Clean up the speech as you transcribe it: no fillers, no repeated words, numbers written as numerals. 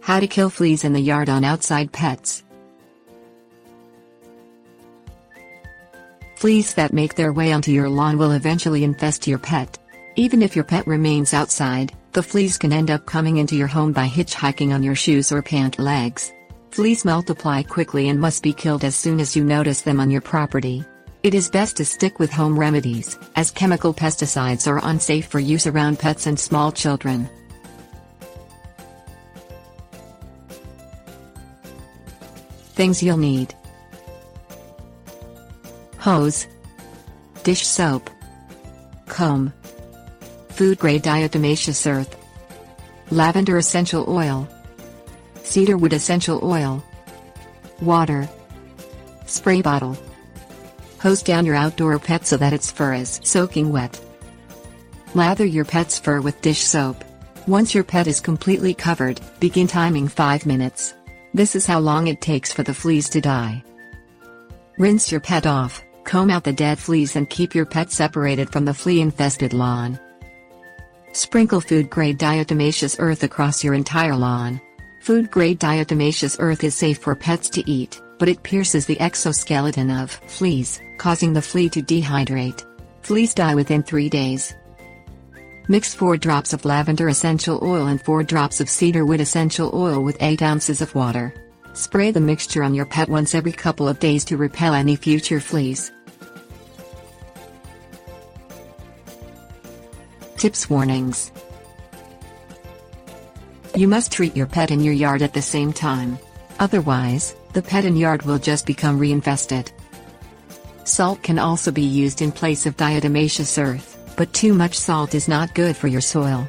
How to kill fleas in the yard on outside pets. Fleas that make their way onto your lawn will eventually infest your pet. Even if your pet remains outside, the fleas can end up coming into your home by hitchhiking on your shoes or pant legs. Fleas multiply quickly and must be killed as soon as you notice them on your property. It is best to stick with home remedies, as chemical pesticides are unsafe for use around pets and small children. Things you'll need: hose, dish soap, comb, food-grade diatomaceous earth, lavender essential oil, cedarwood essential oil, water, spray bottle. Hose down your outdoor pet so that its fur is soaking wet. Lather your pet's fur with dish soap. Once your pet is completely covered, begin timing 5 minutes. This is how long it takes for the fleas to die. Rinse your pet off, comb out the dead fleas and keep your pet separated from the flea-infested lawn. Sprinkle food-grade diatomaceous earth across your entire lawn. Food-grade diatomaceous earth is safe for pets to eat, but it pierces the exoskeleton of fleas, causing the flea to dehydrate. Fleas die within 3 days. Mix 4 drops of lavender essential oil and 4 drops of cedarwood essential oil with 8 ounces of water. Spray the mixture on your pet once every couple of days to repel any future fleas. Tips: warnings. You must treat your pet in your yard at the same time. Otherwise, the pet and yard will just become reinfested. Salt can also be used in place of diatomaceous earth, but too much salt is not good for your soil.